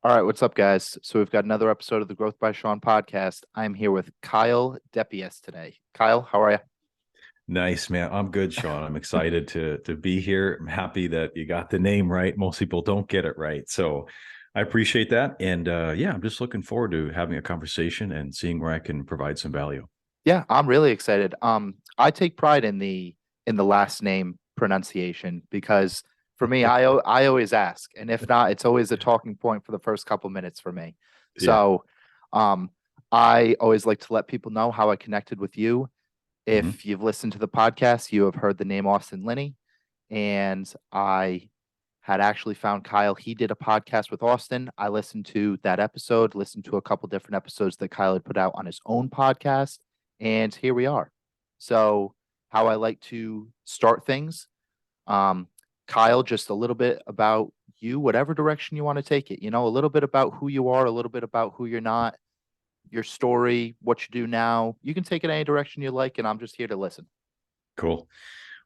All right, what's up, guys? So we've got another episode of the Growth by Shawn podcast. I'm here with Kyle Depiesse today. Kyle, how are you? Nice, man. I'm good, Shawn. I'm excited to be here. I'm happy that you got the name right. Most people don't get it right. So I appreciate that. And yeah, I'm just looking forward to having a conversation and seeing where I can provide some value. Yeah, I'm really excited. I take pride in the last name pronunciation because for me, I always ask, and if not, it's always a talking point for the first couple minutes for me. Yeah. So, um, I always like to let people know how I connected with you. Hmm. If you've listened to the podcast, you have heard the name Austin Linney, and I had actually found Kyle. He did a podcast with Austin. I listened to that episode, listened to a couple different episodes that Kyle had put out on his own podcast, and here we are. So, how I like to start things, um, Kyle, just a little bit about you, whatever direction you want to take it. A little bit about who you are, a little bit about who you're not, your story, what you do now. You can take it any direction you like, and I'm just here to listen. Cool.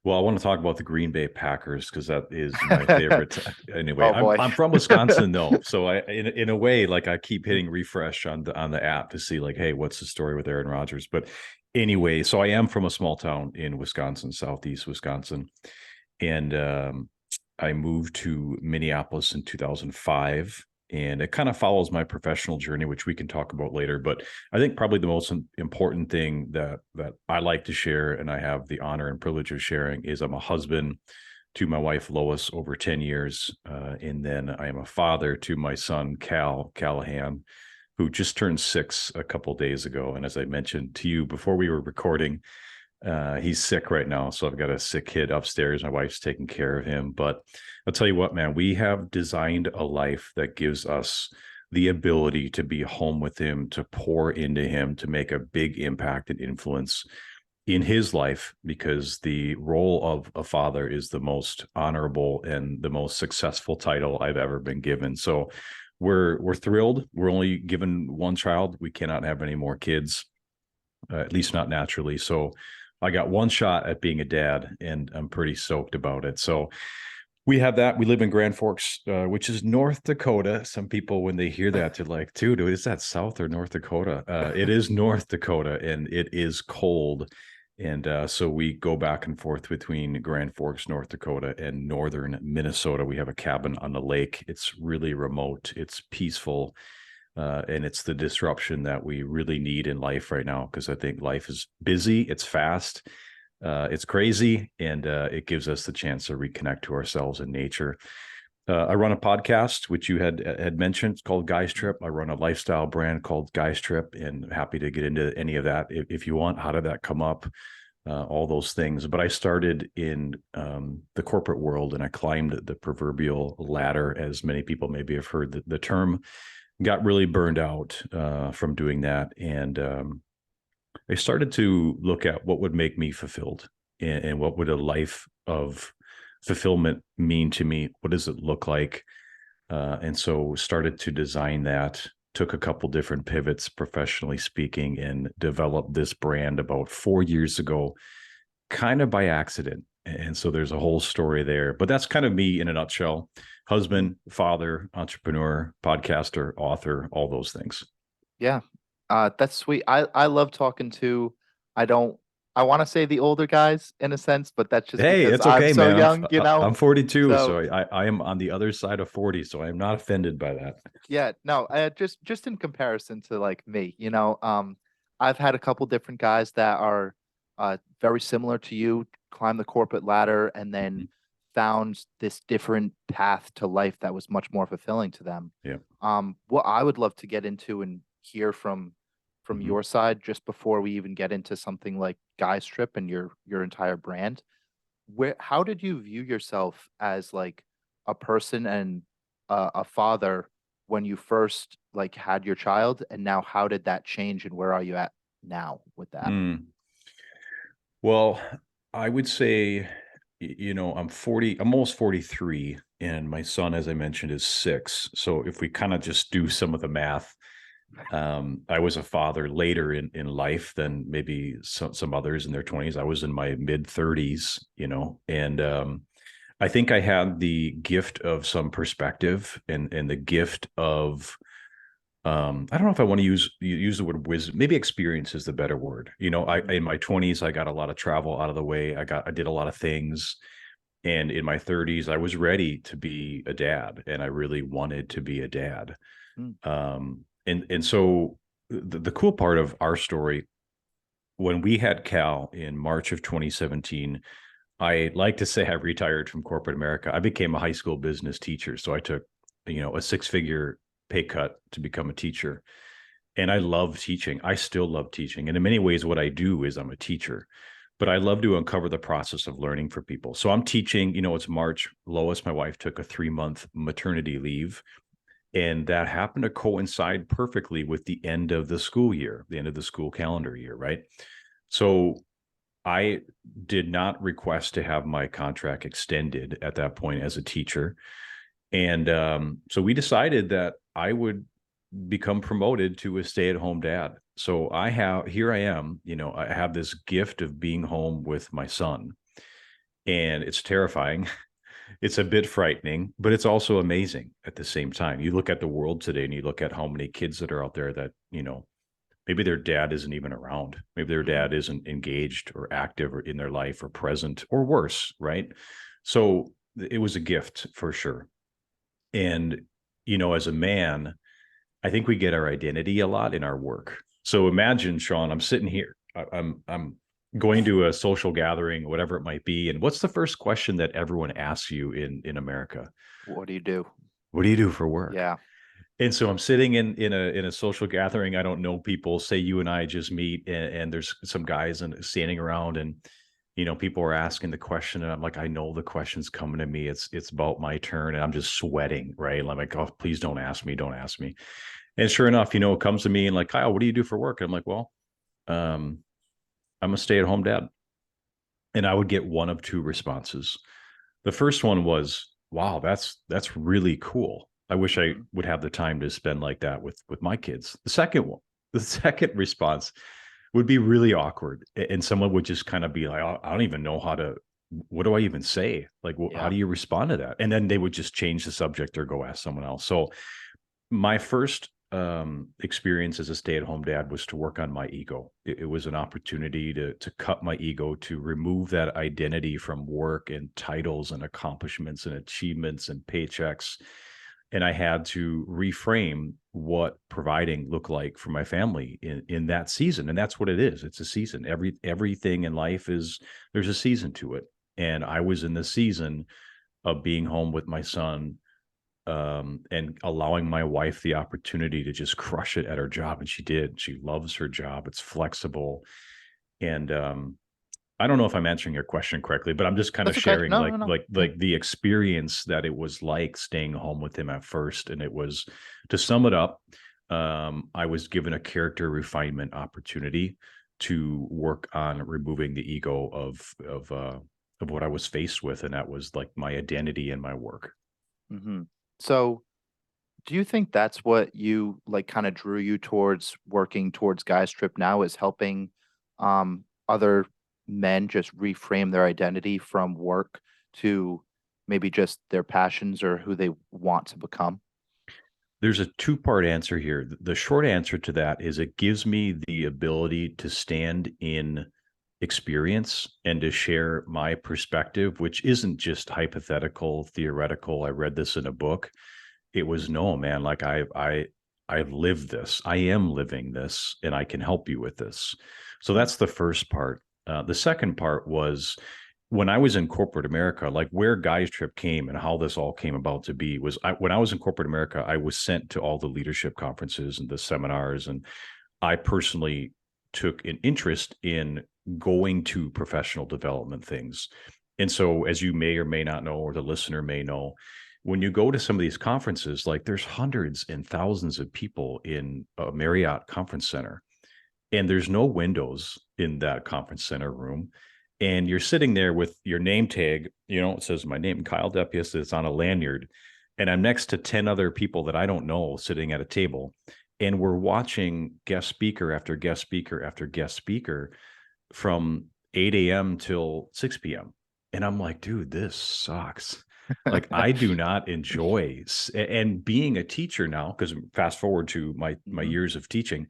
Well, I want to talk about the Green Bay Packers because that is my favorite. Anyway, Oh I'm boy. I'm from Wisconsin though, so in a way, like I keep hitting refresh on the app to see like, hey, what's the story with Aaron Rodgers? But anyway, so I am from a small town in Wisconsin, southeast Wisconsin, and I moved to Minneapolis in 2005. And it kind of follows my professional journey, which we can talk about later. But I think probably the most important thing that I like to share, and I have the honor and privilege of sharing, is I'm a husband to my wife Lois over 10 years, and then I am a father to my son Cal Callahan, who just turned 6 a couple of days ago. And as I mentioned to you before we were recording, he's sick right now, so I've got a sick kid upstairs. My wife's taking care of him. But I'll tell you what, man, we have designed a life that gives us the ability to be home with him, to pour into him, to make a big impact and influence in his life, because the role of a father is the most honorable and the most successful title I've ever been given. So we're thrilled. We're only given one child. We cannot have any more kids, at least not naturally. So I got one shot at being a dad, and I'm pretty stoked about it. So we have that. We live in Grand Forks, which is North Dakota. Some people, when they hear that, they're like, dude, is that South or North Dakota? It is North Dakota, and it is cold. And so we go back and forth between Grand Forks, North Dakota, and northern Minnesota. We have a cabin on the lake. It's really remote. It's peaceful. And it's the disruption that we really need in life right now, because I think life is busy, it's fast, it's crazy, and it gives us the chance to reconnect to ourselves and nature. I run a podcast, which you had mentioned. It's called Guys Trip. I run a lifestyle brand called Guys Trip, and happy to get into any of that if you want. How did that come up? All those things. But I started in the corporate world, and I climbed the proverbial ladder, as many people maybe have heard the term. Got really burned out from doing that, and I started to look at what would make me fulfilled, and what would a life of fulfillment mean to me. What does it look like? And so started to design that. Took a couple different pivots, professionally speaking, and developed this brand about 4 years ago, kind of by accident. And so there's a whole story there, but that's kind of me in a nutshell: husband, father, entrepreneur, podcaster, author, all those things. Yeah. That's sweet. I love talking to, I don't, I want to say the older guys in a sense, but that's just Hey, because it's I'm okay, so man. young. I'm 42, So so I am on the other side of 40, so I am not offended by that. yeah, no, just in comparison to like me, I've had a couple different guys that are very similar to you, climb the corporate ladder and then Mhm. found this different path to life that was much more fulfilling to them. Yeah. What I would love to get into and hear from Hmm. your side just before we even get into something like Guys Trip and your entire brand, where how did you view yourself as like a person and a father when you first like had your child, and now how did that change and where are you at now with that? Well, I would say, I'm 40, I'm almost 43, and my son, as I mentioned, is 6. So if we kind of just do some of the math, I was a father later in life than maybe some others in their 20s. I was in my mid 30s, and I think I had the gift of some perspective and the gift of I don't know if I want to use the word wisdom. Maybe experience is the better word. You know, I in my 20s I got a lot of travel out of the way. I did a lot of things, and in my 30s I was ready to be a dad, and I really wanted to be a dad. Mm. And so the cool part of our story, when we had Cal in March of 2017, I like to say I retired from corporate America. I became a high school business teacher. So I took, a 6-figure pay cut to become a teacher. And I love teaching. I still love teaching. And in many ways, what I do is I'm a teacher, but I love to uncover the process of learning for people. So I'm teaching, it's March. Lois, my wife, took a 3-month maternity leave. And that happened to coincide perfectly with the end of the school year, the end of the school calendar year, right? So I did not request to have my contract extended at that point as a teacher. And so we decided that I would become promoted to a stay-at-home dad. So here I am, I have this gift of being home with my son. And it's terrifying. It's a bit frightening, but it's also amazing at the same time. You look at the world today and you look at how many kids that are out there that, maybe their dad isn't even around. Maybe their dad isn't engaged or active or in their life or present or worse, right? So it was a gift for sure. And, as a man, I think we get our identity a lot in our work. So imagine, Shawn, I'm sitting here. I'm going to a social gathering, whatever it might be. And what's the first question that everyone asks you in America? What do you do? What do you do for work? Yeah. And so I'm sitting in a social gathering. I don't know people. Say you and I just meet, and there's some guys standing around, and people are asking the question, and I'm like, I know the question's coming to me. It's about my turn, and I'm just sweating, right? And I'm like, oh, please don't ask me, don't ask me. And sure enough, it comes to me and like, Kyle, what do you do for work? And I'm like, well, um, I'm a stay-at-home dad. And I would get one of two responses. The first one was, wow, that's really cool. I wish I would have the time to spend like that with my kids. The second response would be really awkward, and someone would just kind of be like, I don't even know what do I even say? Like, how Yeah. do you respond to that? And then they would just change the subject or go ask someone else. So my first experience as a stay-at-home dad was to work on my ego. It was an opportunity to cut my ego, to remove that identity from work and titles and accomplishments and achievements and paychecks. And I had to reframe what providing looked like for my family in that season. And that's what it is. It's a season. Everything in life there's a season to it. And I was in the season of being home with my son, and allowing my wife the opportunity to just crush it at her job. And she did. She loves her job. It's flexible. And I don't know if I'm answering your question correctly, but I'm just kind of That's okay. sharing No, no, no. Yeah. like the experience that it was like staying home with him at first. And it was, to sum it up, I was given a character refinement opportunity to work on removing the ego of what I was faced with, and that was like my identity and my work. hmm So, do you think that's what you like kind of drew you towards working towards Guys Trip now is helping other men just reframe their identity from work to maybe just their passions or who they want to become? There's a two-part answer here. The short answer to that is it gives me the ability to stand in experience and to share my perspective, which isn't just hypothetical, theoretical. I read this in a book. It was, no, man, like I've lived this. I am living this, and I can help you with this. So Mm. that's the first part. The second part was, when I was in corporate America, like where Guys Trip came and how this all came about to be was, when I was in corporate America, I was sent to all the leadership conferences and the seminars, and I personally took an interest in going to professional development things. And so, as you may or may not know, or the listener may know, when you go to some of these conferences, like there's hundreds and thousands of people in a Marriott conference center, and there's no windows in that conference center room. And you're sitting there with your name tag, it says my name, Kyle Depiesse, it's on a lanyard. And I'm next to 10 other people that I don't know sitting at a table. And we're watching guest speaker after guest speaker after guest speaker from 8 a.m. till 6 p.m. And I'm like, dude, this sucks. Like, I do not enjoy and being a teacher now, because fast forward to my Mhm. years of teaching,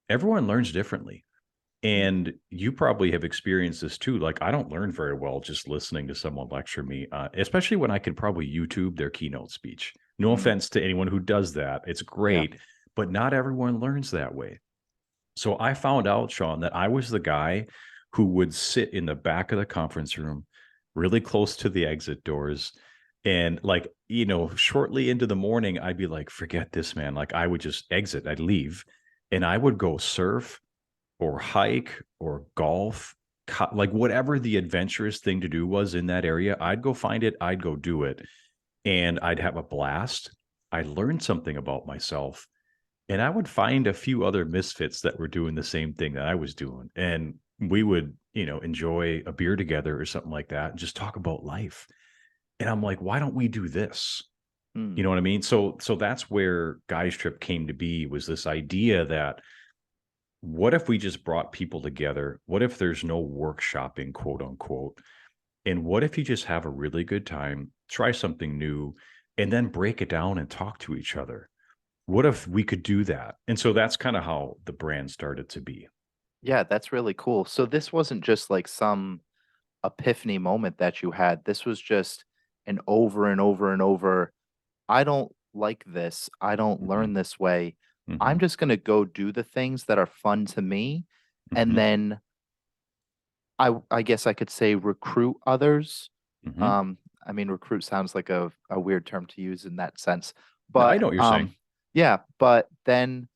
everyone learns differently. Mm. And you probably have experienced this too. Like, I don't learn very well just listening to someone lecture me, especially when I can probably YouTube their keynote speech. No Mm. offense to anyone who does that. It's Yeah. great, but not everyone learns that way. So I found out, Shawn, that I was the guy who would sit in the back of the conference room, really close to the exit doors. And like, shortly into the morning, I'd be like, forget this, man. Like, I would just exit, I'd leave, and I would go surf or hike or golf, like whatever the adventurous thing to do was in that area. I'd go find it, I'd go do it, and I'd have a blast. I learned something about myself, and I would find a few other misfits that were doing the same thing that I was doing. And we would, enjoy a beer together or something like that and just talk about life. And I'm like, why don't we do this? Mm. You know what I mean? So that's where Guys Trip came to be, was this idea that what if we just brought people together? What if there's no workshopping, quote unquote? And what if you just have a really good time, try something new, and then break it down and talk to each other? What if we could do that? And so that's kind of how the brand started to be. Yeah, that's really cool. So this wasn't just like some epiphany moment that you had. This was just an over and over and over. I don't like this. I don't Hmm. learn this way. I'm Hmm. just going to go do the things that are fun to me. And Hmm. then I guess I could say recruit others. Hmm. Um, I mean, recruit sounds like a weird term to use in that sense. No, I But know what you're saying. yeah, but then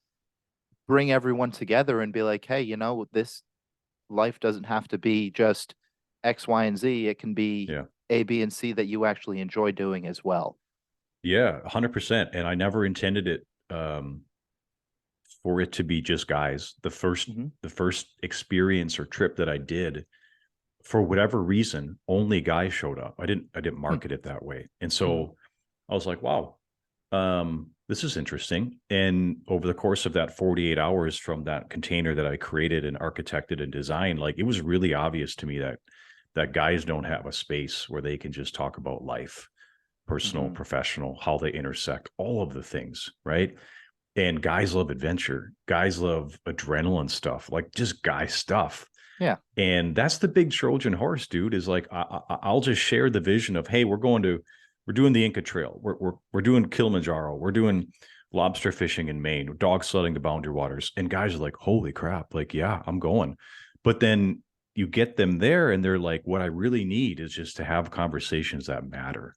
bring everyone together and be like, hey, this life doesn't have to be just X, Y, and Z. It can be Yeah. A, B, and C that you actually enjoy doing as well. Yeah, 100%. And I never intended it for it to be just guys. The first Hmm. the first experience or trip that I did, for whatever reason, only guys showed up. I didn't Hmm. market it that way. And Hmm. so I was like, wow, this is interesting. And over the course of that 48 hours from that container that I created and architected and designed, like, it was really obvious to me that guys don't have a space where they can just talk about life, personal, Hmm. professional, how they intersect, all of the things, right? And guys love adventure. Guys love adrenaline stuff, like just guy stuff. Yeah. And that's the big Trojan horse, dude, is like, I'll just share the vision of, hey, we're doing the Inca Trail. We're doing Kilimanjaro. We're doing lobster fishing in Maine, dog sledding the Boundary Waters. And guys are like, holy crap. Like, yeah, I'm going. But then you get them there and they're like, what I really need is just to have conversations that matter,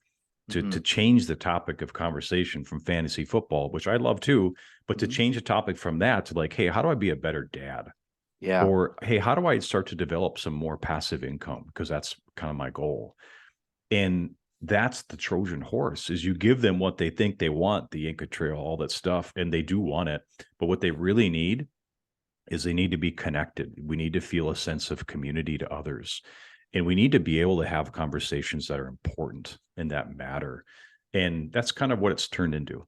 Hmm. to change the topic of conversation from fantasy football, which I love too, but to Hmm. change the topic from that to like, hey, how do I be a better dad? Yeah. Or, hey, how do I start to develop some more passive income? Because that's kind of my goal. And that's the Trojan horse, is you give them what they think they want, the Inca Trail, all that stuff, and they do want it. But what they really need is they need to be connected. We need to feel a sense of community to others. And we need to be able to have conversations that are important and that matter. And that's kind of what it's turned into.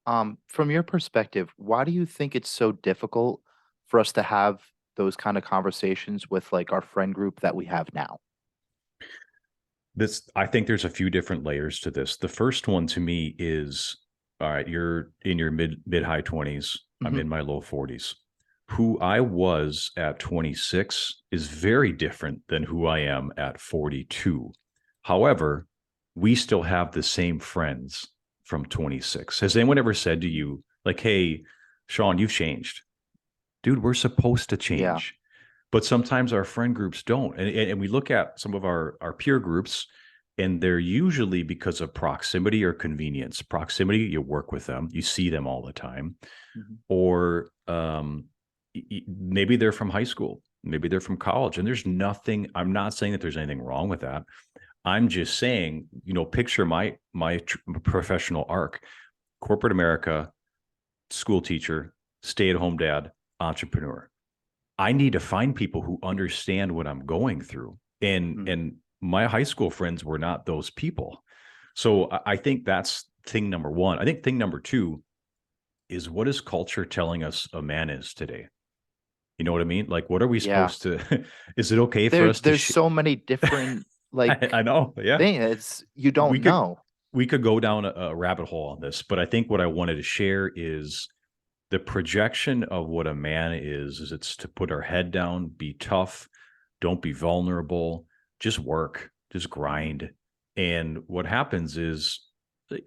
From your perspective, why do you think it's so difficult for us to have those kind of conversations with like our friend group that we have now? I think there's a few different layers to this. The first one to me is, all right, you're in your mid high 20s. I'm Hmm. in my low 40s. Who I was at 26 is very different than who I am at 42. However, we still have the same friends from 26. Has anyone ever said to you, like, hey, Shawn, you've changed? Dude, we're supposed to Yeah. change. But sometimes our friend groups don't. And we look at some of our peer groups, and they're usually because of proximity or convenience. Proximity, you work with them, you see them all the time. Hmm. Or maybe they're from high school, maybe they're from college. And there's nothing, I'm not saying that there's anything wrong with that. I'm just saying, picture my professional arc: corporate America, school teacher, stay-at-home dad, entrepreneur. I need to find people who understand what I'm going through. And Hmm. and my high school friends were not those people. So I think that's thing number one. I think thing number two is, what is culture telling us a man is today? You know what I mean? Like, what are we Yeah. supposed to is it okay for There us to there's so many different like I know. Yeah. thing. It's you We don't could know. we could go down a rabbit hole on this, but I think what I wanted to share is the projection of what a man is it's to put our head down, be tough, don't be vulnerable, just work, just Mhm, grind. And what happens is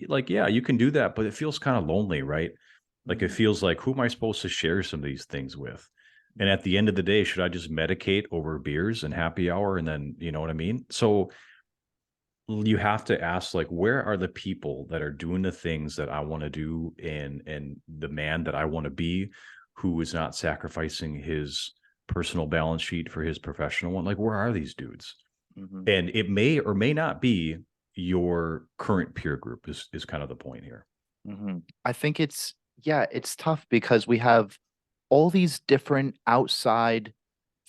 like, yeah, you can do that, but it feels kind of lonely, right? Like it mhm, feels like, who am I supposed to share some of these things with? And mhm, at the end of the day, should I just medicate over beers and happy hour? And then, you know what I mean? So you have to ask, like, where are the people that are doing the things that I want to do, and the man that I want to be, who is not sacrificing his personal balance sheet for his professional one? Like, where are these dudes? mhm, And it may or may not be your current peer group is kind of the point here. mhm. I think yeah, it's tough because we have all these different outside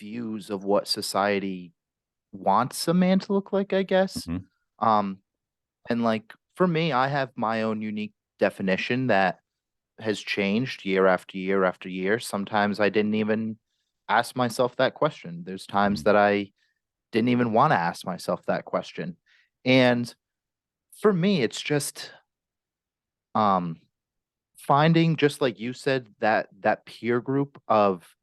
views of what society wants a man to look like, I guess. Mhm. Um, and like for me, I have my own unique definition that has changed year after year after year. Sometimes I didn't even ask myself that question. There's times Mhm. that I didn't even want to ask myself that question. And for me, it's just um finding, just like you said, that peer group of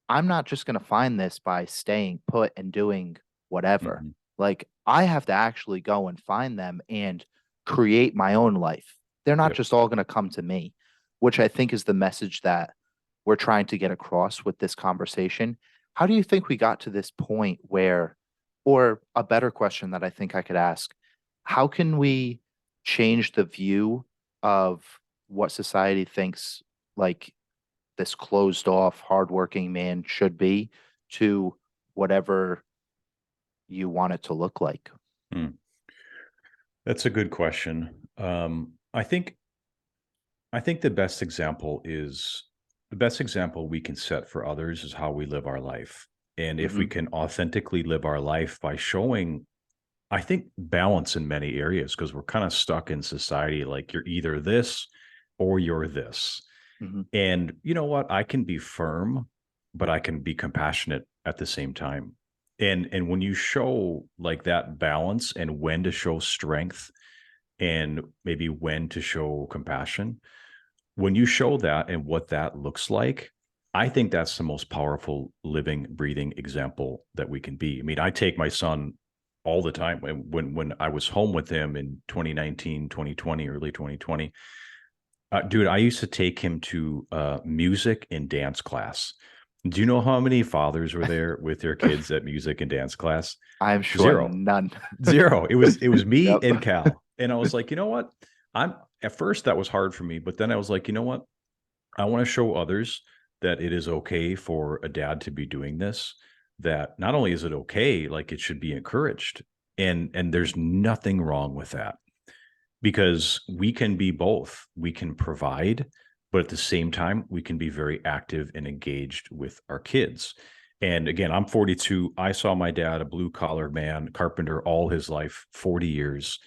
I'm not just going to find this by staying put and doing whatever. Mhm. Like, I have to actually go and find them and create my own life. They're not Yep. just all going to come to me, which I think is the message that we're trying to get across with this conversation. How do you think we got to this point where, or a better question that I think I could ask, how can we change the view of what society thinks like this closed off, hardworking man should be to whatever you want it to look like? Mm. That's a good question. I think the best example we can set for others is how we live our life. And if we Hmm. can authentically live our life by showing, I think, balance in many areas, because we're kind of stuck in society like, you're either this or you're this. Hmm. And you know what? I can be firm, but I can be compassionate at the same time. And when you show like that balance, and when to show strength, and maybe when to show compassion, when you show that and what that looks like, I think that's the most powerful living, breathing example that we can be. I mean, I take my son all the time. When I was home with him in 2019, 2020, early 2020, dude, I used to take him to music and dance class. Do you know how many fathers were there with their kids at music and dance class? I'm sure Zero. none. Zero. It was me Yep. and Cal. And I was like, you know what? I'm At first that was hard for me, but then I was like, you know what? I want to show others that it is okay for a dad to be doing this. That not only is it okay, like, it should be encouraged. And there's nothing wrong with that, because we can be both. We can provide, but at the same time, we can be very active and engaged with our kids. And again, I'm 42. I saw my dad, a blue collar man, carpenter, all his life, 40 years,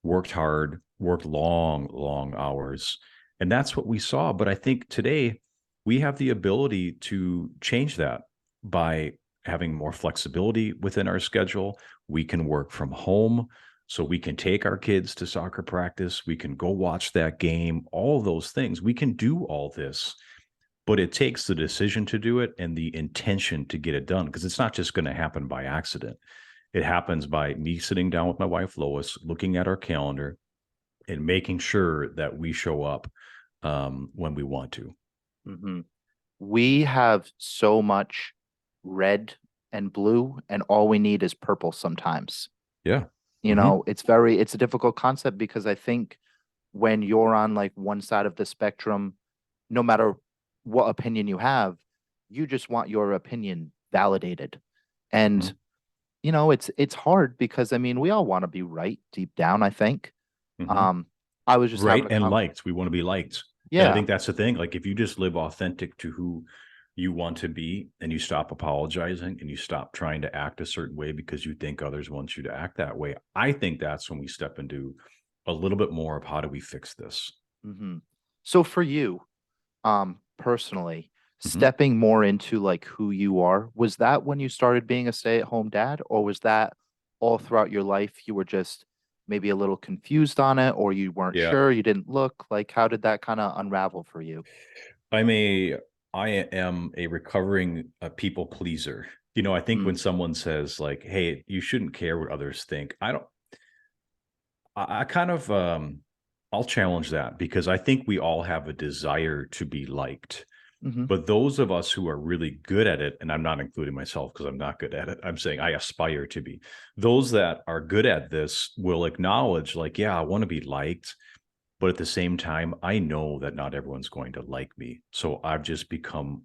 worked hard, worked long, long hours. And that's what we saw. But I think today we have the ability to change that by having more flexibility within our schedule. We can work from home. So we can take our kids to soccer practice. We can go watch that game, all those things. We can do all this, but it takes the decision to do it and the intention to get it done, because it's not just going to happen by accident. It happens by me sitting down with my wife, Lois, looking at our calendar and making sure that we show up when we want to. Hmm. We have so much red and blue, and all we need is purple sometimes. Yeah. You Hmm. know, it's a difficult concept because I think when you're on like one side of the spectrum, no matter what opinion you have, you just want your opinion validated. And Hmm. it's hard because I mean, we all want to be right deep down, I think. Hmm. Um, I was just Right. having a And liked. We want to be liked. And I yeah. think that's the thing. Like, if you just live authentic to who you want to be, and you stop apologizing, and you stop trying to act a certain way because you think others want you to act that way, I think that's when we step into a little bit more of, how do we fix this? Hmm. So for you, personally, Hmm. stepping more into like who you are, was that when you started being a stay-at-home dad, or was that all throughout your life you were just maybe a little confused on it, or you weren't Yeah. sure, you didn't look? Like, how did that kind of unravel for you? I'm a I am a recovering people pleaser. I think Mm, when someone says like, "Hey, you shouldn't care what others think," I don't. I kind of I'll challenge that because I think we all have a desire to be liked. mm-hmm, But those of us who are really good at it, and I'm not including myself because I'm not good at it. I'm saying I aspire to be. Those that are good at this will acknowledge, like, yeah, I want to be liked. But at the same time, I know that not everyone's going to like me. So I've just become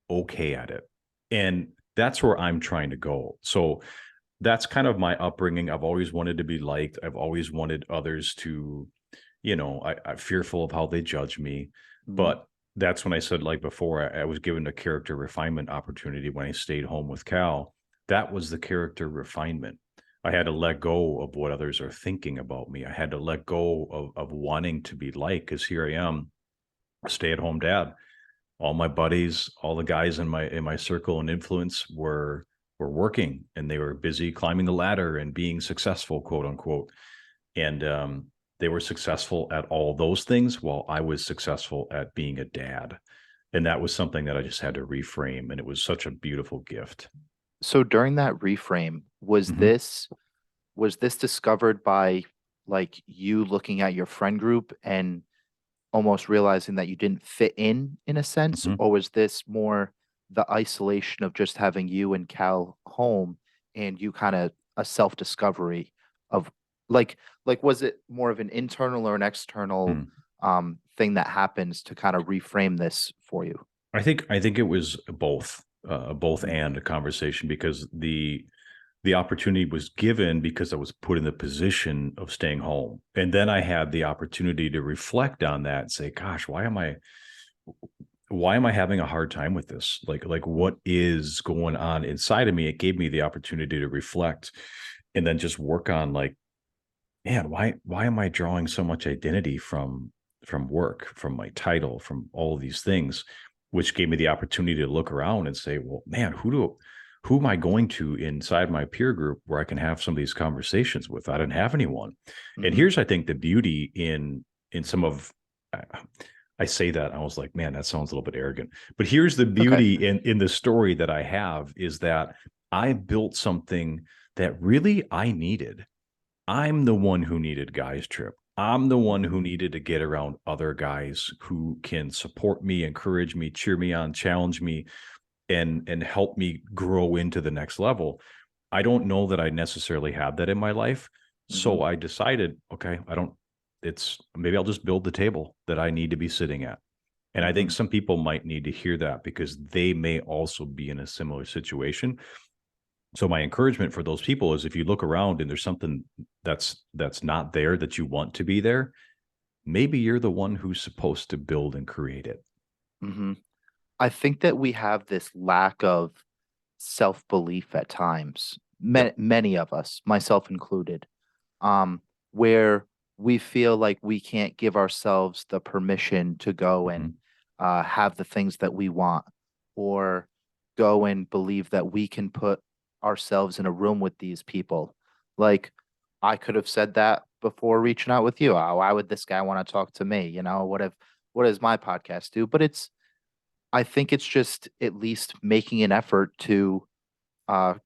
okay at it. And that's where I'm trying to go. So that's kind of my upbringing. I've always wanted to be liked. I've always wanted others to, I'm fearful of how they judge me. mm-hmm, But that's when I said, like before, I was given a character refinement opportunity when I stayed home with Cal. That was the character refinement. I had to let go of what others are thinking about me. I had to let go of wanting to be liked because here I am, a stay-at-home dad. All my buddies, all the guys in my circle and influence were working and they were busy climbing the ladder and being successful, quote unquote. And they were successful at all those things while I was successful at being a dad. And that was something that I just had to reframe. And it was such a beautiful gift. so during that reframe, Mhm. was this discovered by like you looking at your friend group and almost realizing that you didn't fit in a sense, Mhm. or was this more the isolation of just having you and Cal home and you kind of a self-discovery of like was it more of an internal or an external Mm. thing that happens to kind of reframe this for you? I think it was both Mhm, and a conversation because the opportunity was given because I was put in the position of staying home. And then I had the opportunity to reflect on that and say, gosh, why am I having a hard time with this? Like mhm, what is going on inside of me? It gave me the opportunity to reflect and then just work on like, man, why am I drawing so much identity from work, from my title, from all of these things, which gave me the opportunity to look around and say, well, man, who am I going to inside my peer group where I can have some of these conversations with? I didn't have anyone. And mhm. here's, I think, the beauty in some of I say that I was like, man, that sounds a little bit arrogant. But here's the Okay. beauty in the story that I have is that I built something that really I needed. I'm the one who needed guys trip. I'm the one Mhm, who needed to get around other guys who can support me, encourage me, cheer me on, challenge me, and help me grow into the next level. I don't know that I necessarily had that in my life. mhm, So I decided, okay, I don't it's maybe I'll just build the table that I need to be sitting at. And I think mhm. some people might need to hear that because they may also be in a similar situation. So my encouragement for those people is if you look around and there's something that's not there that you want to be there, maybe you're the one who's supposed to build and create it. Mhm. I think that we have this lack of self-belief at times, Yep. many of us, myself included, um, where we feel like we can't give ourselves the permission to go and Mhm. have the things that we want, or go and believe that we can put ourselves in a room with these people. Like, I could have said that before reaching out with you. Why would this guy want to talk to me? What does my podcast do? But I think it's just at least making an effort to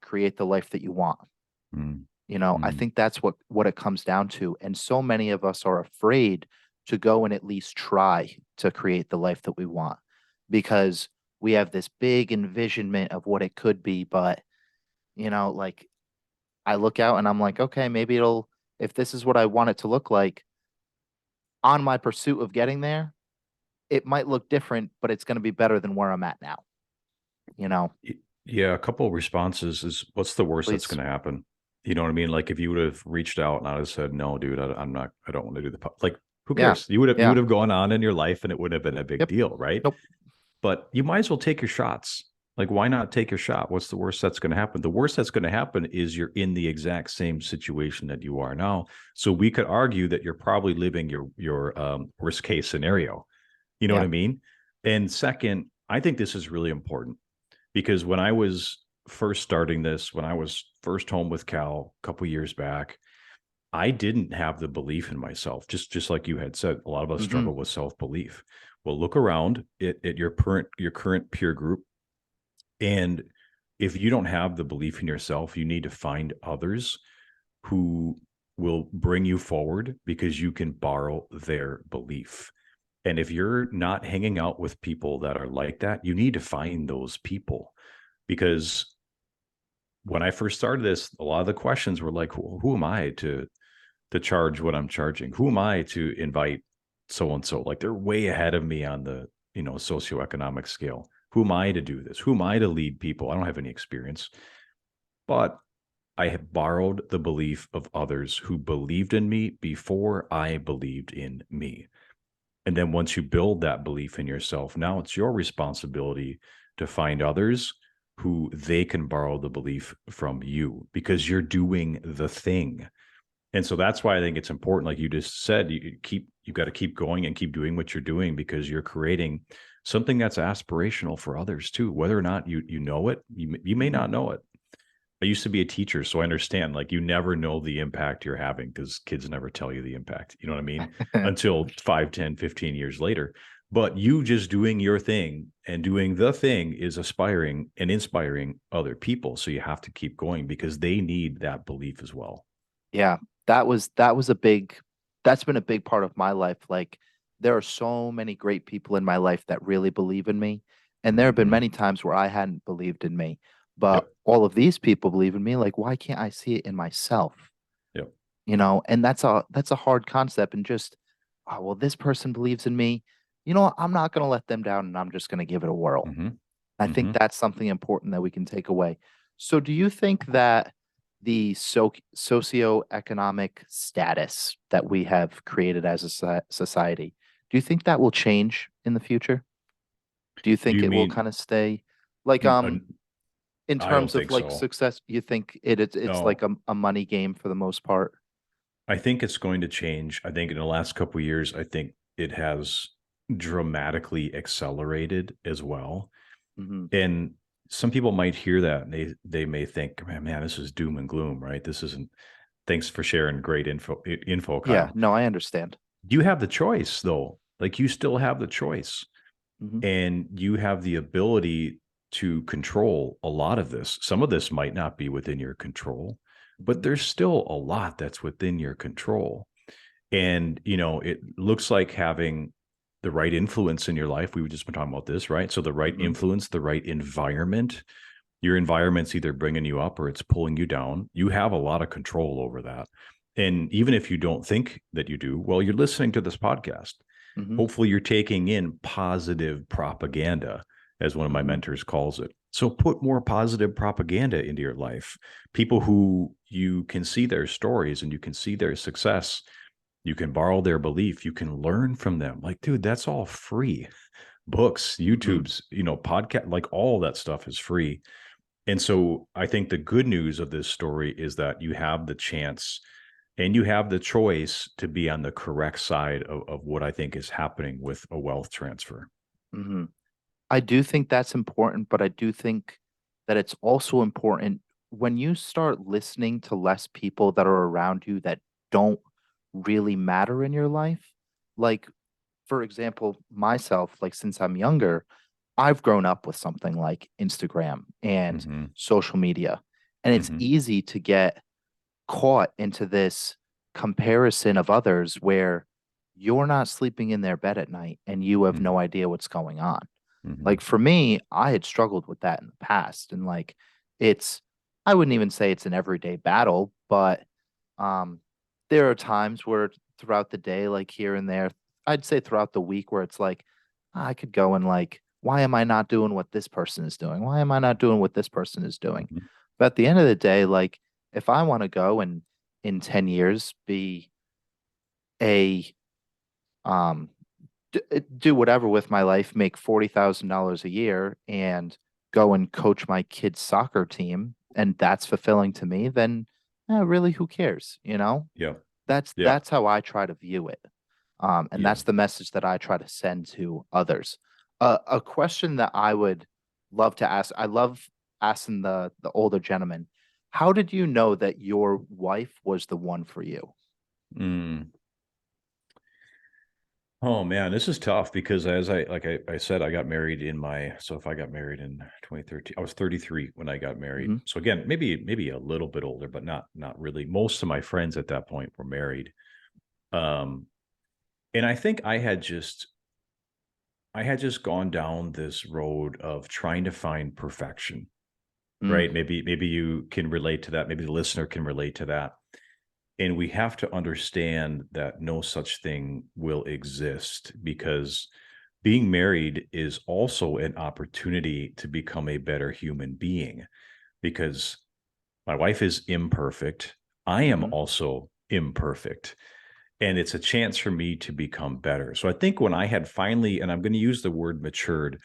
create the life that you want. Mm. I Mm. think that's what it comes down to. And so many of us are afraid to go and at least try to create the life that we want because we have this big envisionment of what it could be. But, like I look out and I'm like, okay, maybe if this is what I want it to look like on my pursuit of getting there, it might look different, but it's going to be better than where I'm at now, you know, Y- Yeah, a couple of responses is what's the worst that's please. going to happen? You know what I mean? Like if you would have reached out and I would have said, no, dude, I don't want to do like, who Yeah. cares? You would Yeah. have gone on in your life and it would have been a big Yep. deal, right? Nope. But you might as well take your shots. Like, why not take your shot? What's the worst that's going to happen? The worst that's going to happen is you're in the exact same situation that you are now. So we could argue that you're probably living your worst case scenario. You know what Yeah. I mean? And second, I think this is really important because when I was first starting this, when I was first home with Cal a couple years back, I didn't have the belief in myself. Just like you had said, a lot of us Hmm. struggle with self-belief. Well, look around at your current peer group, and if you don't have the belief in yourself, you need to find others who will bring you forward because you can borrow their belief. And if you're not hanging out with people that are like that, you need to find those people. Because when I first started this, a lot of the questions were like, who am I to charge what I'm charging? Who am I to invite so and so? Like they're way ahead of me on the, socioeconomic scale. Who am I to do this? Who am I to lead people? I don't have any experience. But I have borrowed the belief of others who believed in me before I believed in me. And then once you build that belief in yourself, now it's your responsibility to find others who they can borrow the belief from you because you're doing the thing. And so that's why I think it's important, like you just said, you got to keep going and keep doing what you're doing because you're creating something that's aspirational for others too. Whether or not you know it, you may Hmm. not know it. I used to be a teacher, so I understand. Like you never know the impact you're having because kids never tell you the impact. You know what I mean? Until 5, 10, 15 years later. But you just doing your thing and doing the thing is aspiring and inspiring other people. So you have to keep going because they need that belief as well. Yeah, that was a big that's been a big part of my life. Like there are so many great people in my life that really believe in me. And there have been Hmm. many times where I hadn't believed in me. But Yep. all of these people believe in me. Like, why can't I see it in myself? Yep. And that's a hard concept. And just, oh, well, this person believes in me. I'm not gonna let them down and I'm just gonna give it a whirl. Hmm. I think Hmm. that's something important that we can take away. So, do you think that the socioeconomic status that we have created as a society, do you think that will change in the future? Do you Do think you it will mean? kind of stay like in I don't terms of think like so. success? You think it's like No, a money game for the most part? I think it's going to change. I think in the last couple of years, I think it has dramatically accelerated as well. Hmm. And some people might hear that and they may think, man, this is doom and gloom, right? This isn't. Thanks for sharing great info, Yeah, Kyle. no, I understand. You have the choice though. Like you still have the choice Hmm. and you have the ability to control a lot of this. Some of this might not be within your control, but Hmm. there's still a lot that's within your control. And, it looks like having the right influence in your life. We've just been talking about this, right? So the right Hmm. influence, the right environment, your environment's either bringing you up or it's pulling you down. You have a lot of control over that. And even if you don't think that you do, well, you're listening to this podcast. Hmm. Hopefully, you're taking in positive propaganda, as one of my Hmm. mentors calls it. So put more positive propaganda into your life. People who you can see their stories and you can see their success. You can borrow their belief. You can learn from them. Like, dude, that's all free. Books, Hmm. YouTube's, podcast, like all that stuff is free. And so I think the good news of this story is that you have the chance and you have the choice to be on the correct side of what I think is happening with a wealth transfer. Hmm. I do think that's important, but I do think that it's also important when you start listening to less people that are around you that don't really matter in your life. Like, for example, myself, like since I'm younger, I've grown up with something like Instagram and Mm-hmm. social media, and it's Mm-hmm. easy to get caught into this comparison of others where you're not sleeping in their bed at night and you have Mm-hmm. no idea what's going on. Mm-hmm. Like for me, I had struggled with that in the past. And like it's I wouldn't even say it's an everyday battle, but um there are times where throughout the day, like here and there, I'd say throughout the week where it's like I could go and like, why am I not doing what this person is doing? Why am I not doing what this person is doing? Mm-hmm. But at the end of the day, like if I want to go and in 10 years be a um do whatever with my life, make $40,000 a year and go and coach my kid's soccer team, and that's fulfilling to me, then really, who cares? Yeah. That's Yeah. that's how I try to view it. And Yeah. that's the message that I try to send to others. A question that I would love to ask, I love. asking the older gentleman, how did you know that your wife was the one for you? Mm. Oh man, this is tough because as I said, I got married in my so if I got married in 2013, I was 33 when I got married. Hmm. So again, maybe a little bit older, but not really. Most of my friends at that point were married. Um, and I think I had just gone down this road of trying to find perfection, Mm, right? Maybe you can relate to that. Maybe the listener can relate to that. And we have to understand that no such thing will exist because being married is also an opportunity to become a better human being because my wife is imperfect. I am hmm. also imperfect. And it's a chance for me to become better. So I think when I had finally, and I'm going to use the word matured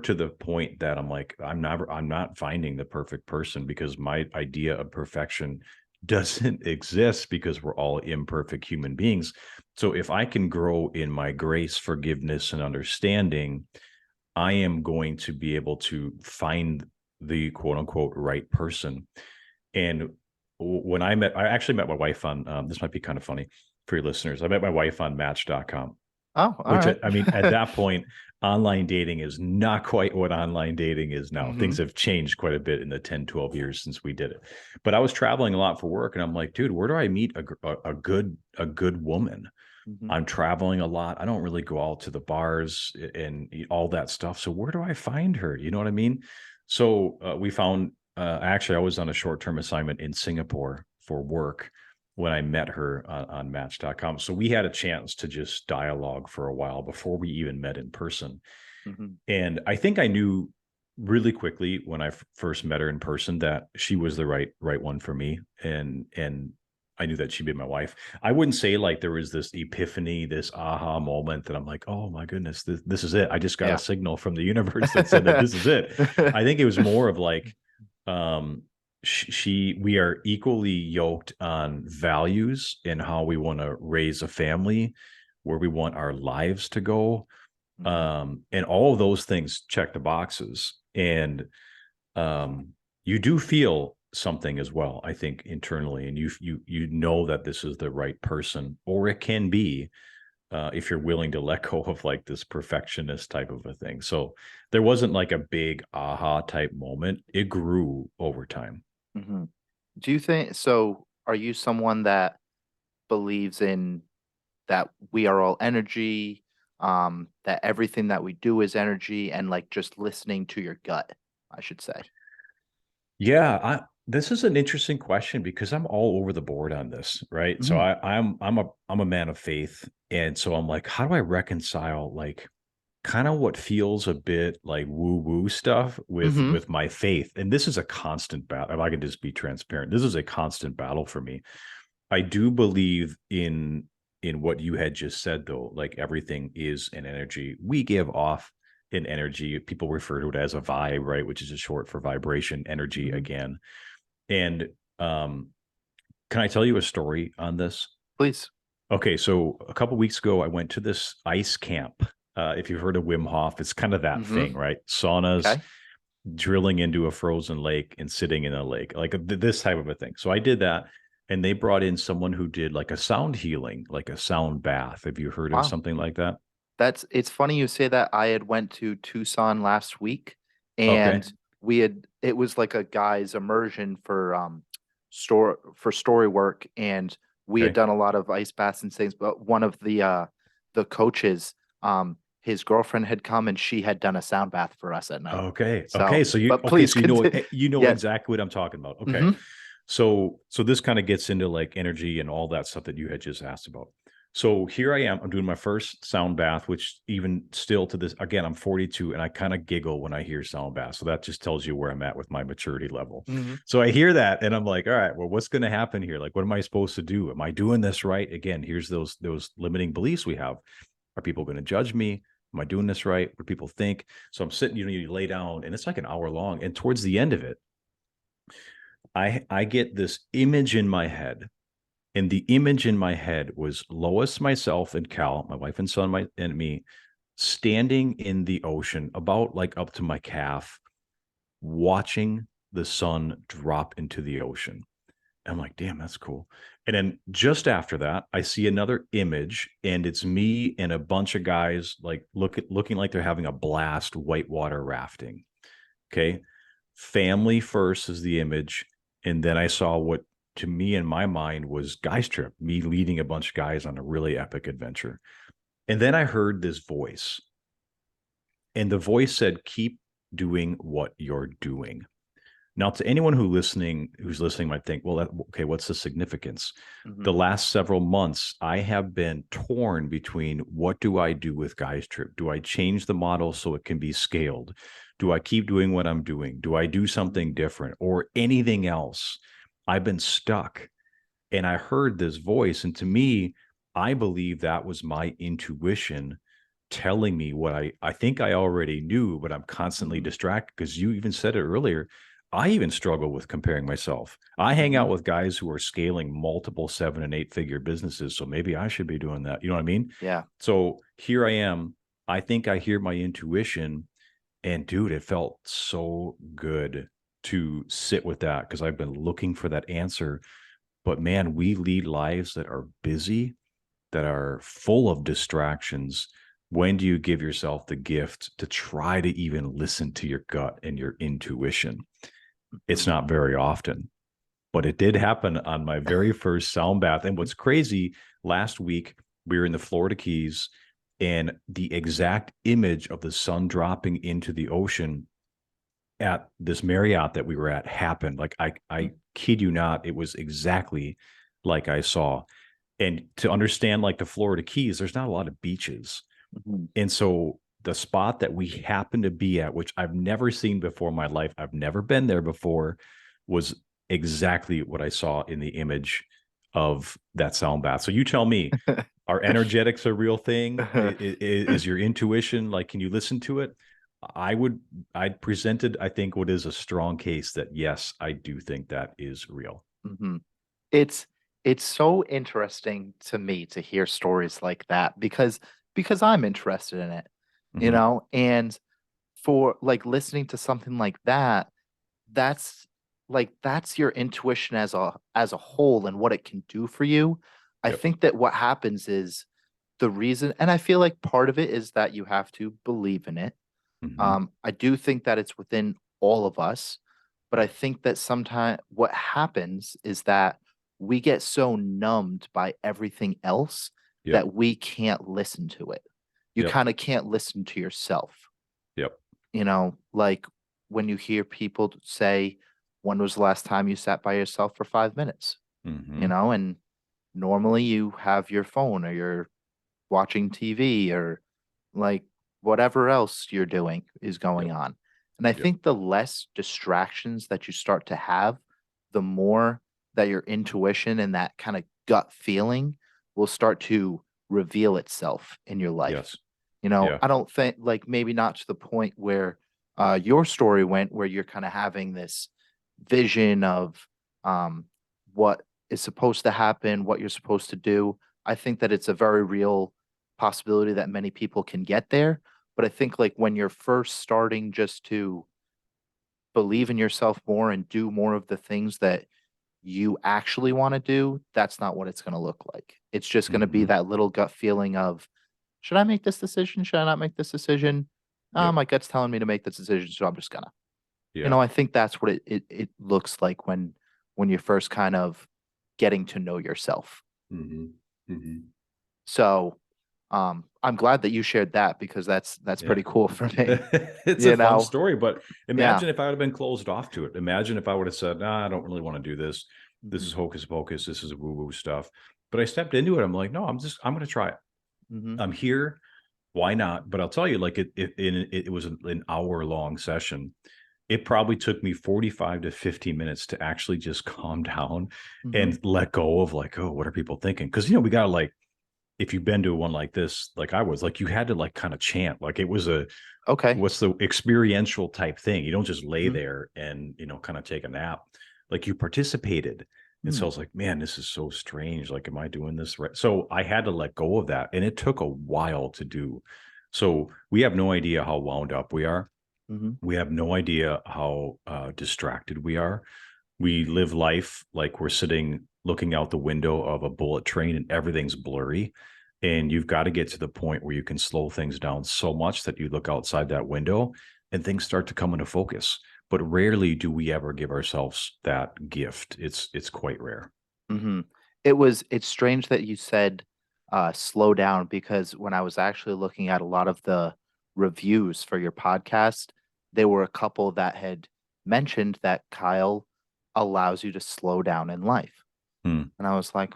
to the point that I'm like, I'm not finding the perfect person because my idea of perfection doesn't exist because we're all imperfect human beings. So if I can grow in my grace, forgiveness, and understanding, I am going to be able to find the quote unquote right person. And when I actually met my wife on, this might be kind of funny for your listeners. I met my wife on match.com, Oh, all which right. I mean, at that point, online dating is not quite what online dating is now. Hmm. Things have changed quite a bit in the 10, 12 years since we did it. But I was traveling a lot for work and I'm like, dude, where do I meet a good woman? Hmm. I'm traveling a lot. I don't really go out to the bars and eat all that stuff. So where do I find her? You know what I mean? So we found, actually, I was on a short-term assignment in Singapore for work when I met her on match.com. So we had a chance to just dialogue for a while before we even met in person. Hmm. And I think I knew really quickly when I first met her in person that she was the right one for me. And I knew that she'd be my wife. I wouldn't say like there was this epiphany, this aha moment that I'm like, oh my goodness, this is it. I just got a Yeah. signal from the universe that said that this is it. I think it was more of like, um, we are equally yoked on values and how we want to raise a family, where we want our lives to go, Hmm. and all of those things check the boxes. And um, you do feel something as well, I think, internally, and you know that this is the right person, or it can be, if you're willing to let go of like this perfectionist type of a thing. So there wasn't like a big aha type moment. It grew over time. Hmm. Do you think so? Are you someone that believes in that we are all energy, that everything that we do is energy, and like just listening to your gut, I should say? Yeah, this is an interesting question because I'm all over the board on this, right? So Hmm. I'm a man of faith, and so I'm like, how do I reconcile like kind of what feels a bit like woo woo stuff Hmm. with my faith? And this is a constant battle. If I can just be transparent, this is a constant battle for me. I do believe in what you had just said though, like everything is an energy. We give off an energy. People refer to it as a vibe, right? Which is a short for vibration, energy Hmm. again. And um, can I tell you a story on this? Please. Okay, so a couple weeks ago, I went to this ice camp. If you've heard of Wim Hof, it's kind of that Hmm. thing, right? Saunas, Okay. drilling into a frozen lake and sitting in a lake, like this type of a thing. So I did that, and they brought in someone who did like a sound healing, like a sound bath. Have you heard of Wow. something like that? It's funny you say that. I had went to Tucson last week Okay, and it was like a guy's immersion for story work, and we had okay, done a lot of ice baths and things, but one of the coaches, his girlfriend had come and she had done a sound bath for us at night. okay, okay. So, So you but please continue. you know Yeah. exactly what I'm talking about. Okay, Hmm. so this kind of gets into like energy and all that stuff that you had just asked about. So here I am. I'm doing my first sound bath, which even still to this, again, I'm 42 and I kind of giggle when I hear sound bath. So that just tells you where I'm at with my maturity level. Hmm. So I hear that and I'm like, all right, well, what's going to happen here? Like, what am I supposed to do? Am I doing this right? Again, here's those limiting beliefs we have. Are people going to judge me? Am I doing this right? What do people think? So I'm sitting, you lay down and it's like an hour long. And towards the end of it, I get this image in my head, and the image in my head was Lois, myself, and Cal, my wife and son, and me, standing in the ocean, about like up to my calf, watching the sun drop into the ocean. I'm like, damn, that's cool. And then just after that, I see another image, and it's me and a bunch of guys like looking like they're having a blast whitewater rafting. Okay. Family first is the image. And then I saw what to me in my mind was guys trip, me leading a bunch of guys on a really epic adventure. And then I heard this voice, and the voice said, keep doing what you're doing. Now, to anyone who's listening might think, well, okay, what's the significance? Mhm. The last several months, I have been torn between what do I do with Guys Trip? Do I change the model so it can be scaled? Do I keep doing what I'm doing? Do I do something different or anything else? I've been stuck. And I heard this voice. And to me, I believe that was my intuition telling me what I think I already knew, but I'm constantly Mhm. distracted because you even said it earlier. I even struggle with comparing myself. I hang Mhm. out with guys who are scaling multiple 7 and 8 figure businesses. So maybe I should be doing that. You know what I mean? Yeah. So here I am. I think I hear my intuition. And dude, it felt so good to sit with that because I've been looking for that answer. But man, we lead lives that are busy, that are full of distractions. When do you give yourself the gift to try to even listen to your gut and your intuition? It's Mhm. not very often, but it did happen on my very first sound bath. And what's crazy, last week we were in the Florida Keys, and the exact image of the sun dropping into the ocean at this Marriott that we were at happened. Like I kid you not, it was exactly like I saw. And to understand like the Florida Keys, there's not a lot of beaches. Mhm. And so the spot that we happened to be at, which I've never seen before in my life, I've never been there before, was exactly what I saw in the image of that sound bath. So you tell me, are energetics a real thing? Is your intuition like, can you listen to it? I presented, I think, what is a strong case that yes, I do think that is real. Mhm. It's it's so interesting to me to hear stories like that because I'm interested in it, Hmm. and for like listening to something like that, that's that's your intuition as a whole and what it can do for you. I Yep. think that what happens is the reason, and I feel like part of it is that you have to believe in it. Hmm. I do think that it's within all of us, but I think that sometimes what happens is that we get so numbed by everything else Yep. that we can't listen to it. You Yep. kind of can't listen to yourself. Yep. Like when you hear people say, when was the last time you sat by yourself for 5 minutes? Hmm. And normally you have your phone or you're watching TV or like whatever else you're doing is going Yep. on. And I Yep. think the less distractions that you start to have, the more that your intuition and that kind of gut feeling will start to reveal itself in your life. Yes. Yeah. I don't think like maybe not to the point where your story went, where you're kind of having this vision of um, what is supposed to happen, what you're supposed to do. I think that it's a very real possibility that many people can get there. But I think like when you're first starting just to believe in yourself more and do more of the things that you actually want to do, that's not what it's going to look like. It's just going to be Hmm. that little gut feeling of, should I make this decision? Should I not make this decision? Yep. My gut's telling me to make this decision, so I'm just gonna. Yeah. I think that's what it looks like when you're first kind of getting to know yourself. Hmm. Hmm. So, I'm glad that you shared that because that's Yeah. pretty cool for me. It's a You fun know? story, but Yeah. imagine if I would have been closed off to it. Imagine if I would have said, nah, I don't really want to do this. This Mhm. is hocus pocus. This is woo woo stuff. But I stepped into it. I'm like, no, I'm going to try it. Mhm. I'm here. Why not? But I'll tell you, like it was an hour long session. It probably took me 45 to 50 minutes to actually just calm down Mhm. and let go of like, oh, what are people thinking? Because we got to like, if you've been to one like this, like I was, like you had to like kind of chant, like it was a Okay. what's the experiential type thing. You don't just lay Mhm. there and kind of take a nap. Like you participated. And so I Mm. was like, man, this is so strange. Like, am I doing this right? So I had to let go of that. And it took a while to do. So we have no idea how wound up we are. Hmm. We have no idea how distracted we are. We live life like we're sitting looking out the window of a bullet train and everything's blurry. And you've got to get to the point where you can slow things down so much that you look outside that window and things start to come into focus. But rarely do we ever give ourselves that gift. It's quite rare. Hmm. It's strange that you said slow down, because when I was actually looking at a lot of the reviews for your podcast, there were a couple that had mentioned that Kyle allows you to slow down in life. Hmm. And I was like,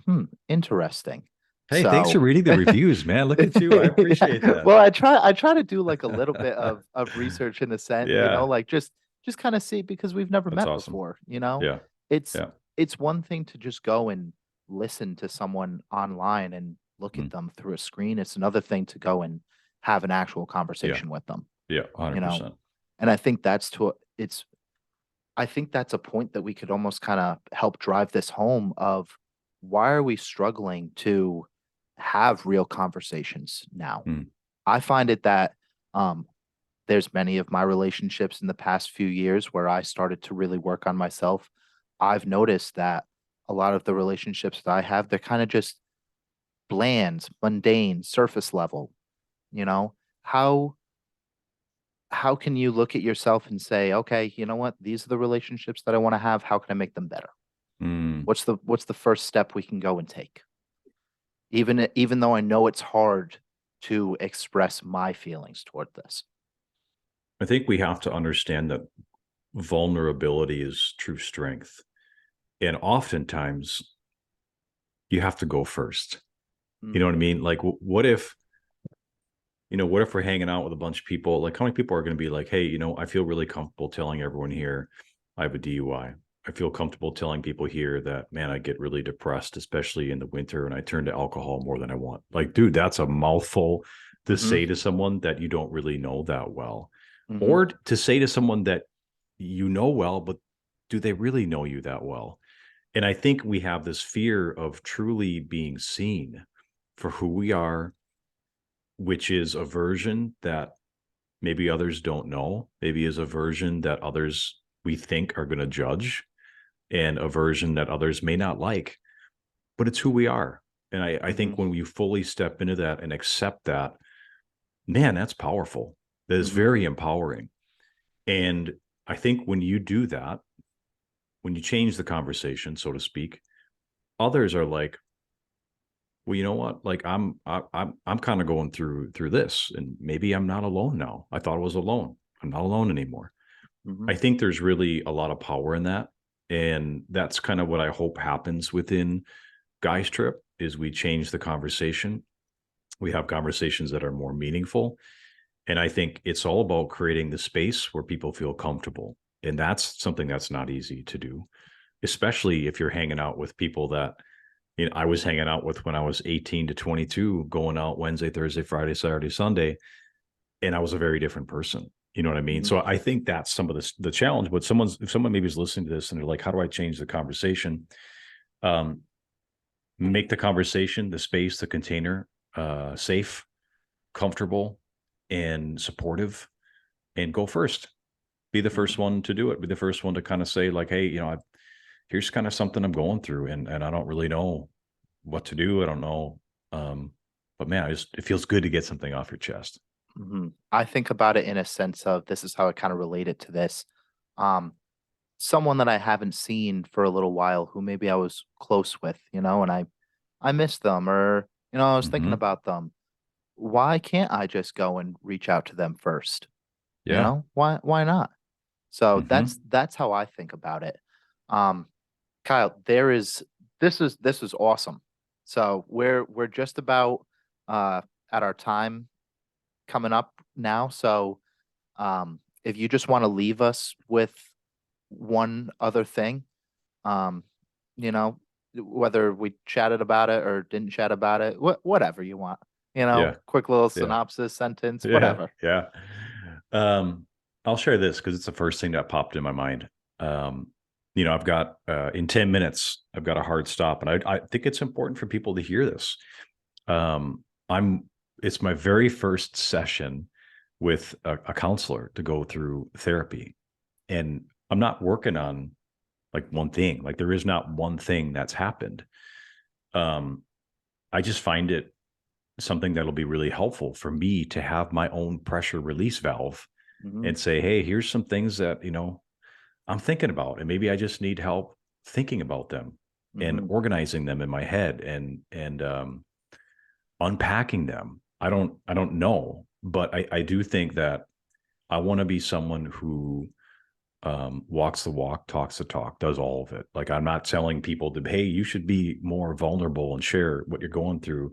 interesting. Hey, thanks for So, reading the reviews, man. Look at you. I appreciate yeah. that. Well, I try to do like a little bit of research in a sense, Yeah, like just kind of see, because we've never that's met awesome. before. Yeah, It's yeah. it's one thing to just go and listen to someone online and look Hmm. at them through a screen. It's another thing to go and have an actual Yeah, conversation with them, yeah, you know. 100%. And I think that's a point that we could almost kind of help drive this home of, why are we struggling to have real conversations now? Hmm. I find it that um, there's many of my relationships in the past few years where I started to really work on myself. I've noticed that a lot of the relationships that I have, they're kind of just bland, mundane, surface level, you know? How how can you look at yourself and say, okay, you know what? These are the relationships that I want to have. How can I make them better? Hmm. What's the first step we can go and take? Even though I know it's hard to express my feelings toward this. I think we have to understand that vulnerability is true strength. And oftentimes you have to go first. You know what I Hmm. mean? Like, what if, what if we're hanging out with a bunch of people? Like, how many people are going to be like, hey, I feel really comfortable telling everyone here I have a DUI. I feel comfortable telling people here that, man, I get really depressed, especially in the winter, and I turn to alcohol more than I want. Like, dude, that's a mouthful to Hmm. say to someone that you don't really know that well, Hmm. or to say to someone that you know well, but do they really know you that well? And I think we have this fear of truly being seen for who we are, which is a version that maybe others don't know, maybe is a version that others we think are going to judge, and a version that others may not like, but it's who we are. And I Hmm. think when we fully step into that and accept that, man, that's powerful. That is Hmm. very empowering. And I think when you do that, when you change the conversation, so to speak, others are like, well, you know what? Like I'm kind of going through this, and maybe I'm not alone now. I thought I was alone. I'm not alone anymore. Hmm. I think there's really a lot of power in that, and that's kind of what I hope happens within Guys Trip is we change the conversation. We have conversations that are more meaningful, and I think it's all about creating the space where people feel comfortable, and that's something that's not easy to do, especially if you're hanging out with people that I was hanging out with when I was 18 to 22, going out Wednesday, Thursday, Friday, Saturday, Sunday, and I was a very different person. You know what I mean? Hmm. So I think that's some of the challenge. But if someone maybe is listening to this and they're like, how do I change the conversation? Um, Make the conversation, the space, the container, safe, comfortable, and supportive, and go first. Be the first Hmm. one to do it. Be the first one to kind of say, like, hey, here's kind of something I'm going through, and I don't really know what to do. I don't know. But man, it feels good to get something off your chest. Hmm. I think about it in a sense of, this is how I kind of relate it to this. Um, Someone that I haven't seen for a little while, who maybe I was close with, and I missed them, or I was thinking Hmm. about them. Why can't I just go and reach out to them first? Yeah. Why not? So Hmm. that's how I think about it. Um, Kyle, this is awesome. So we're just about at our time coming up now. So if you just want to leave us with one other thing, um, you know, whether we chatted about it or didn't chat about it, whatever you want, Yeah. quick little Yeah. synopsis, sentence, Yeah. whatever. Yeah. Um, I'll share this because it's the first thing that popped in my mind. Um, I've got in 10 minutes, I've got a hard stop, and I think it's important for people to hear this. I'm it's my very first session with a counselor to go through therapy. And I'm not working on like one thing. Like there is not one thing that's happened. I just find it something that'll be really helpful for me to have my own pressure release valve Mhm. and say, hey, here's some things that, I'm thinking about, and maybe I just need help thinking about them and Mhm. organizing them in my head and unpacking them. I don't know, but I do think that I want to be someone who walks the walk, talks the talk, does all of it. Like I'm not telling people to, hey, you should be more vulnerable and share what you're going through,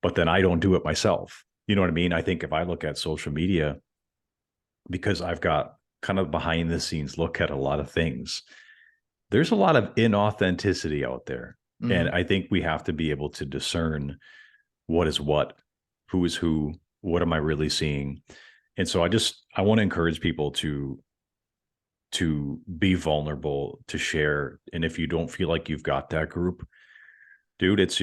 but then I don't do it myself. You know what I mean? I think if I look at social media, because I've got kind of behind the scenes look at a lot of things, there's a lot of inauthenticity out there. And Mhm. I think we have to be able to discern what is what, who is who, what am I really seeing? And so I want to encourage people to be vulnerable, to share. And if you don't feel like you've got that group, dude, it's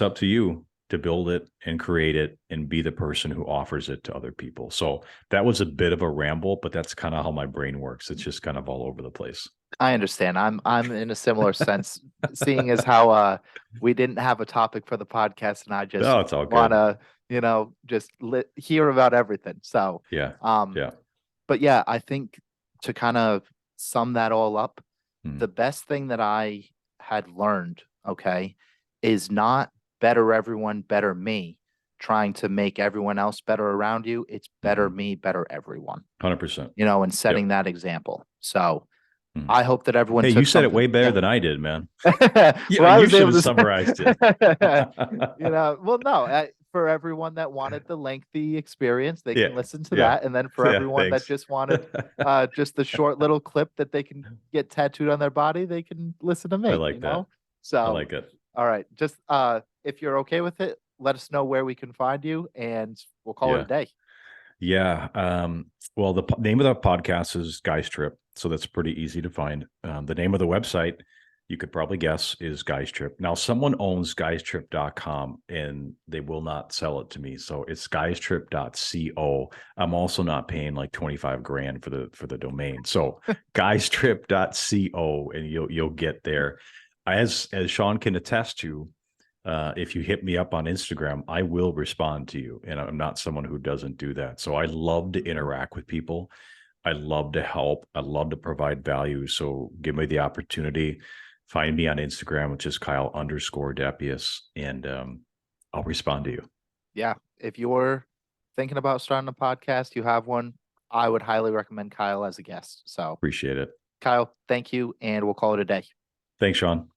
up to you to build it and create it and be the person who offers it to other people. So that was a bit of a ramble, but that's kind of how my brain works. It's just kind of all over the place. I understand. I'm in a similar sense, seeing as how we didn't have a topic for the podcast, and I just No, it's all want good. to, just hear about everything. So, Yeah. um, Yeah. but yeah, I think to kind of sum that all up, Mm, the best thing that I had learned, okay, is not better everyone, better me, trying to make everyone else better around you. It's better mhm. me, better everyone, 100%. and Yep. setting that example. So Mm. I hope that everyone Hey, you took said it something. way better Yeah. than I did, man. Well, I You was should able have to summarized it. say, well, no, for everyone that wanted the lengthy experience, they Yeah. can listen to Yeah. that. And then for Yeah. everyone that Thanks. just wanted just the short little clip that they can get tattooed on their body, they can listen to I me, like that. I So, like it. all right. Just if you're okay with it, let us know where we can find you and we'll call it a Yeah. day. Yeah. Well, the name of the podcast is Guys Trip. So that's pretty easy to find. The name of the website, you could probably guess, is Guys Trip. Now, someone owns guystrip.com and they will not sell it to me. So it's guystrip.co. I'm also not paying like 25 grand for the domain. So guystrip.co, and you'll get there. As Shawn can attest to, if you hit me up on Instagram, I will respond to you. And I'm not someone who doesn't do that. So I love to interact with people. I love to help. I love to provide value. So give me the opportunity. Find me on Instagram, which is Kyle_Depiesse, and I'll respond to you. Yeah. If you're thinking about starting a podcast, you have one, I would highly recommend Kyle as a guest. So, Appreciate it. Kyle, thank you, and we'll call it a day. Thanks, Shawn.